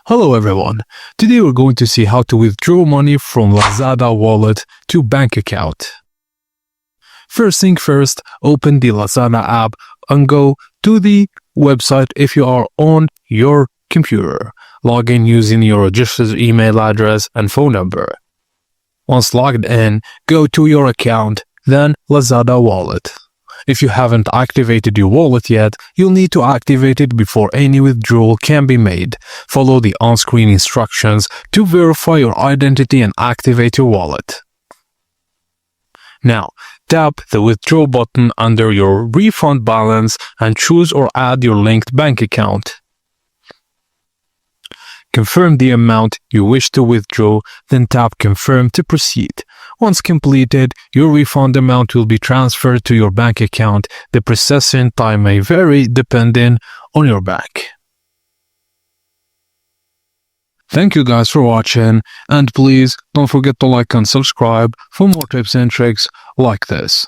Hello everyone, today we're going to see how to withdraw money from Lazada Wallet to bank account. First thing first, open the Lazada app and go to the website if you are on your computer. Log in using your registered email address and phone number. Once logged in, go to your account, then Lazada Wallet. If you haven't activated your wallet yet, you'll need to activate it before any withdrawal can be made. Follow the on-screen instructions to verify your identity and activate your wallet. Now, tap the withdraw button under your refund balance and choose or add your linked bank account. Confirm the amount you wish to withdraw, then tap confirm to proceed. Once completed, your refund amount will be transferred to your bank account. The processing time may vary depending on your bank. Thank you guys for watching, and please don't forget to like and subscribe for more tips and tricks like this.